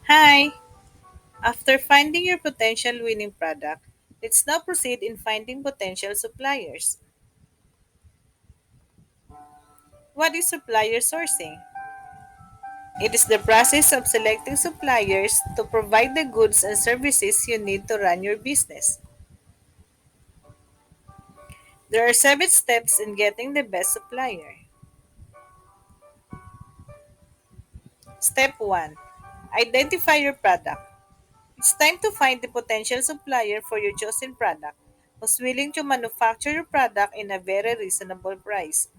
Hi! After finding your potential winning product, let's now proceed in finding potential suppliers. What is supplier sourcing? It is the process of selecting suppliers to provide the goods and services you need to run your business. There are 7 steps in getting the best supplier. Step 1. Identify your product. It's time to find the potential supplier for your chosen product who's willing to manufacture your product in a very reasonable price.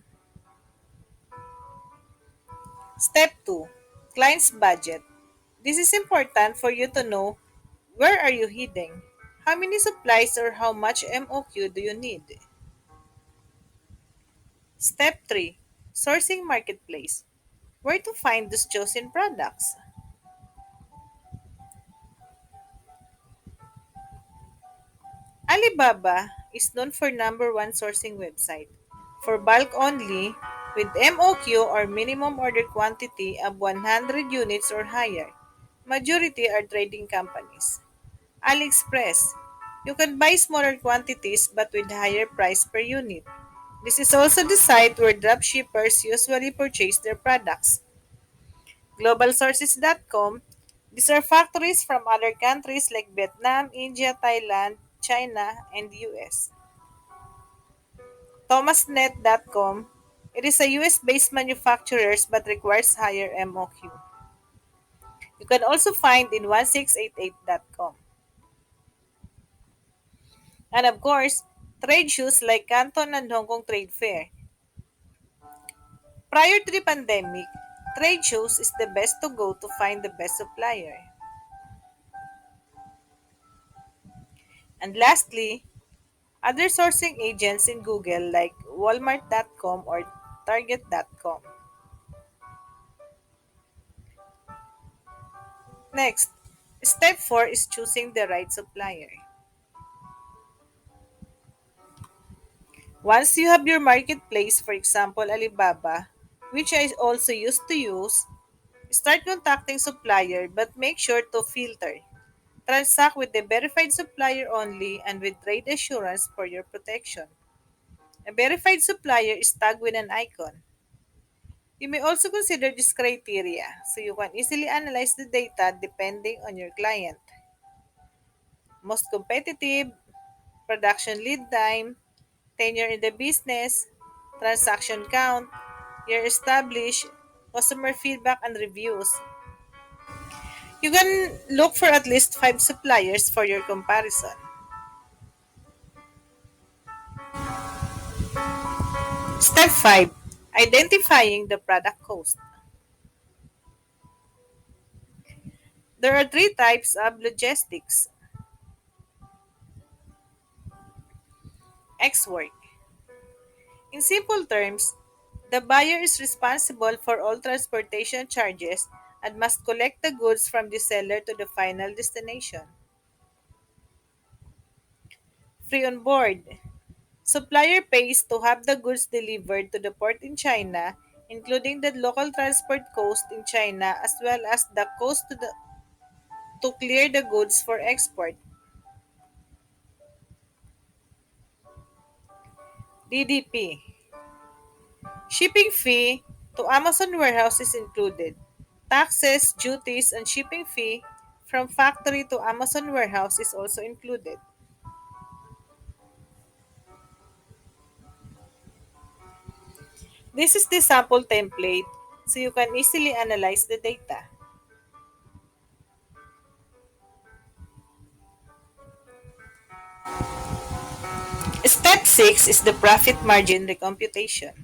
Step 2. Client's budget. This is important for you to know where are you heading? How many supplies or how much MOQ do you need? Step 3. Sourcing marketplace. Where to find those chosen products? Alibaba is known for number one sourcing website. For bulk only, with MOQ or minimum order quantity of 100 units or higher. Majority are trading companies. AliExpress. You can buy smaller quantities but with higher price per unit. This is also the site where dropshippers usually purchase their products. Globalsources.com. These are factories from other countries like Vietnam, India, Thailand, China, and the US. Thomasnet.com. It is a US based manufacturer but requires higher MOQ. You can also find in 1688.com. And of course, trade shows like Canton and Hong Kong Trade Fair. Prior to the pandemic, trade shows is the best to go to find the best supplier. And lastly, other sourcing agents in Google like Walmart.com or Target.com. Next, step 4 is choosing the right supplier. Once you have your marketplace, for example Alibaba, which I also used to use, start contacting supplier but make sure to filter. Transact with the verified supplier only and with trade assurance for your protection. A verified supplier is tagged with an icon. You may also consider this criteria so you can easily analyze the data depending on your client. Most competitive, production lead time, tenure in the business, transaction count, year established, customer feedback and reviews. You can look for at least 5 suppliers for your comparison. Step 5. Identifying the product cost. There are 3 types of logistics. X work. In simple terms, the buyer is responsible for all transportation charges and must collect the goods from the seller to the final destination. Free on board. Supplier pays to have the goods delivered to the port in China, including the local transport cost in China as well as the cost to clear the goods for export. DDP. Shipping fee to Amazon warehouse is included. Taxes, duties, and shipping fee from factory to Amazon warehouse is also included. This is the sample template so you can easily analyze the data. Step 6 is the profit margin recomputation.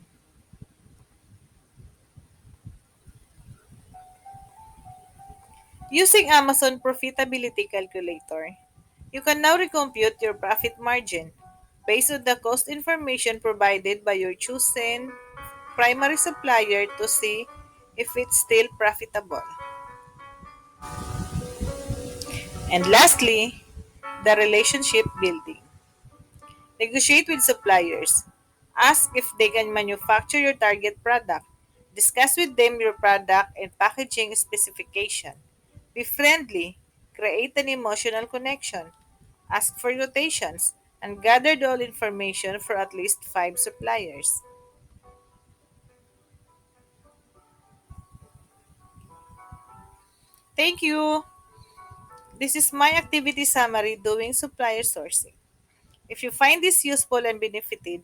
Using Amazon Profitability Calculator, you can now recompute your profit margin based on the cost information provided by your chosen primary supplier to see if it's still profitable. And lastly, the relationship building. Negotiate with suppliers. Ask if they can manufacture your target product. Discuss with them your product and packaging specification. Be friendly, create an emotional connection, ask for quotations, and gather all information for at least 5 suppliers. Thank you! This is my activity summary doing supplier sourcing. If you find this useful and benefited,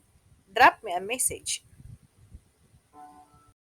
drop me a message.